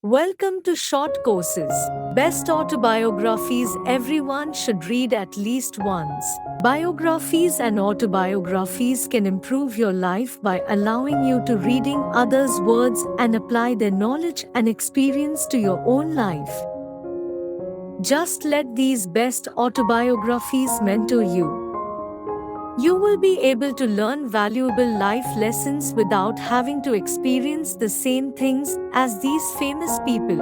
Welcome to Short Courses. Best autobiographies everyone should read at least once. Biographies and autobiographies can improve your life by allowing you to reading others' words and apply their knowledge and experience to your own life. Just let these best autobiographies mentor you. You will be able to learn valuable life lessons without having to experience the same things as these famous people.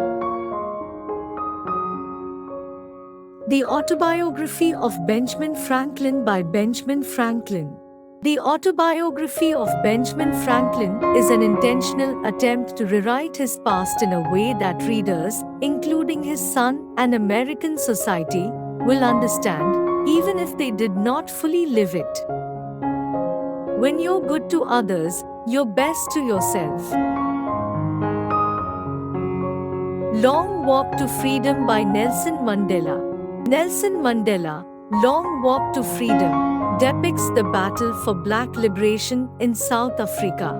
The Autobiography of Benjamin Franklin by Benjamin Franklin. The Autobiography of Benjamin Franklin is an intentional attempt to rewrite his past in a way that readers, including his son and American society, will understand, even if they did not fully live it. When you're good to others, you're best to yourself. Long Walk to Freedom by Nelson Mandela. Nelson Mandela, Long Walk to Freedom, depicts the battle for black liberation in South Africa.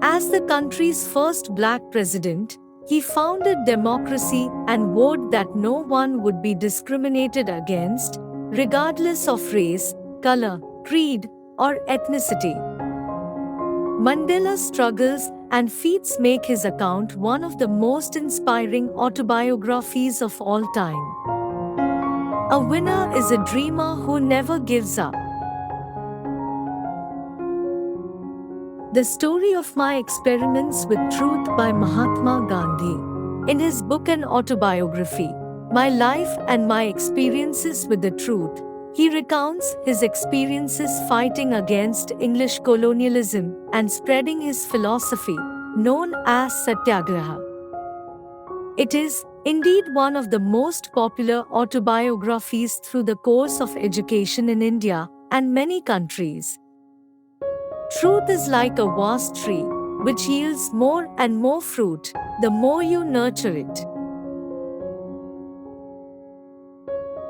As the country's first black president, he founded democracy and vowed that no one would be discriminated against, regardless of race, color, creed, or ethnicity. Mandela's struggles and feats make his account one of the most inspiring autobiographies of all time. A winner is a dreamer who never gives up. The Story of My Experiments with Truth by Mahatma Gandhi. In his book and autobiography, My Life and My Experiences with the Truth, he recounts his experiences fighting against English colonialism and spreading his philosophy, known as Satyagraha. It is, indeed, one of the most popular autobiographies through the course of education in India and many countries. Truth is like a vast tree, which yields more and more fruit, the more you nurture it.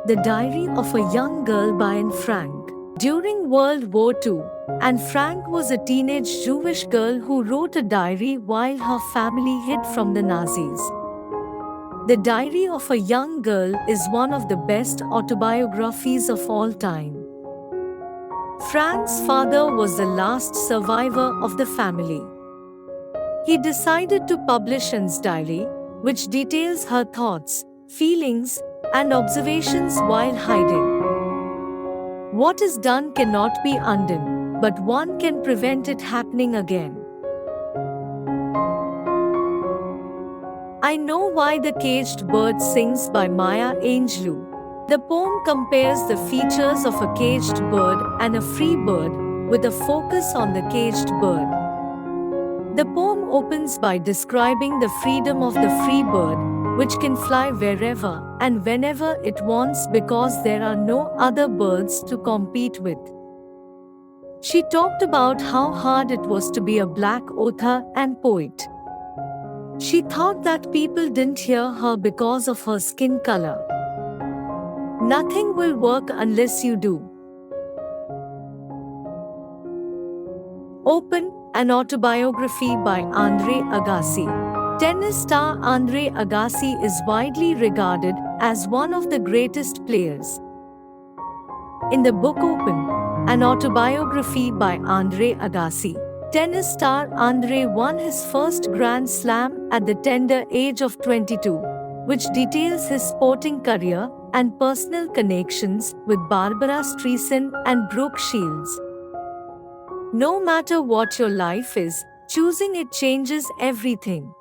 The Diary of a Young Girl by Anne Frank. During World War II, Anne Frank was a teenage Jewish girl who wrote a diary while her family hid from the Nazis. The Diary of a Young Girl is one of the best autobiographies of all time. Frank's father was the last survivor of the family. He decided to publish Anne's diary, which details her thoughts, feelings, and observations while hiding. What is done cannot be undone, but one can prevent it happening again. I Know Why the Caged Bird Sings by Maya Angelou. The poem compares the features of a caged bird and a free bird, with a focus on the caged bird. The poem opens by describing the freedom of the free bird, which can fly wherever and whenever it wants because there are no other birds to compete with. She talked about how hard it was to be a black author and poet. She thought that people didn't hear her because of her skin color. Nothing will work unless you do. Open, an autobiography by Andre Agassi. Tennis star Andre Agassi is widely regarded as one of the greatest players. In the book Open, an autobiography by Andre Agassi, tennis star Andre won his first Grand Slam at the tender age of 22, which details his sporting career and personal connections with Barbara Streisand and Brooke Shields. No matter what your life is, choosing it changes everything.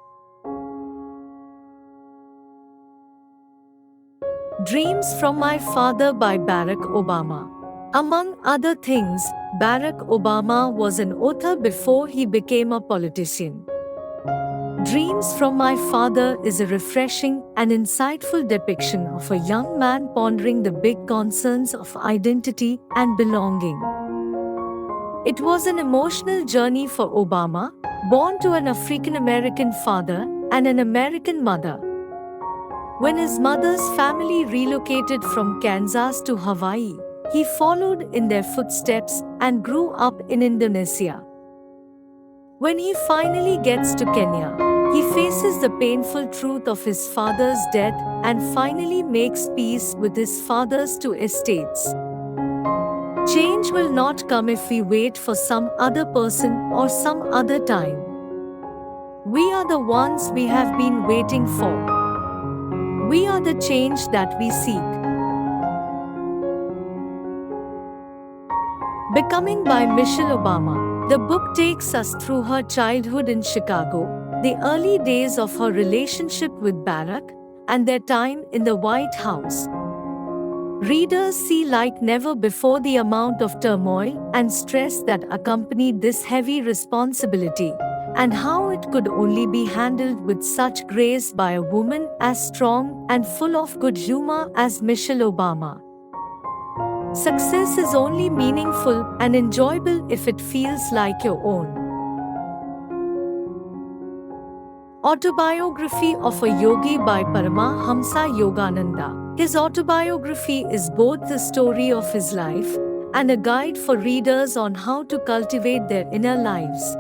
Dreams from My Father by Barack Obama. Among other things, Barack Obama was an author before he became a politician. Dreams from My Father is a refreshing and insightful depiction of a young man pondering the big concerns of identity and belonging. It was an emotional journey for Obama, born to an African American father and an American mother. When his mother's family relocated from Kansas to Hawaii, he followed in their footsteps and grew up in Indonesia. When he finally gets to Kenya, He faces the painful truth of his father's death and finally makes peace with his father's two estates. Change will not come if we wait for some other person or some other time. We are the ones we have been waiting for. We are the change that we seek. Becoming by Michelle Obama. The book takes us through her childhood in Chicago, the early days of her relationship with Barack, and their time in the White House. Readers see like never before the amount of turmoil and stress that accompanied this heavy responsibility, and how it could only be handled with such grace by a woman as strong and full of good humor as Michelle Obama. Success is only meaningful and enjoyable if it feels like your own. Autobiography of a Yogi by Paramahamsa Yogananda. His autobiography is both the story of his life and a guide for readers on how to cultivate their inner lives.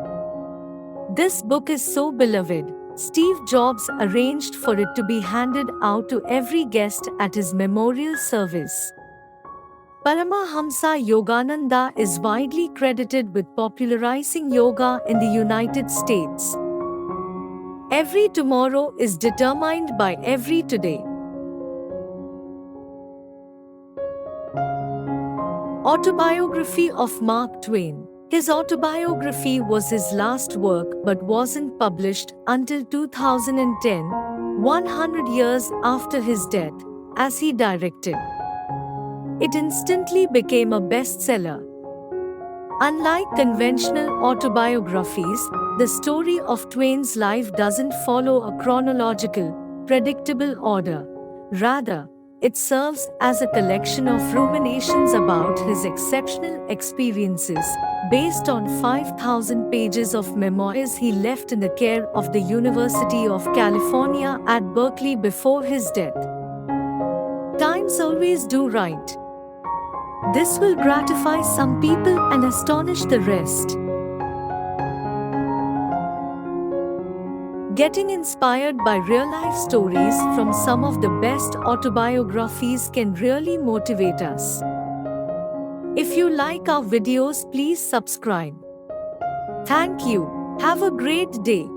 This book is so beloved, Steve Jobs arranged for it to be handed out to every guest at his memorial service. Paramahamsa Yogananda is widely credited with popularizing yoga in the United States. Every tomorrow is determined by every today. Autobiography of Mark Twain. His autobiography was his last work but wasn't published until 2010, 100 years after his death, as he directed. It instantly became a bestseller. Unlike conventional autobiographies, the story of Twain's life doesn't follow a chronological, predictable order. Rather, it serves as a collection of ruminations about his exceptional experiences, based on 5,000 pages of memoirs he left in the care of the University of California at Berkeley before his death. Times always do right. This will gratify some people and astonish the rest. Getting inspired by real-life stories from some of the best autobiographies can really motivate us. If you like our videos, please subscribe. Thank you. Have a great day.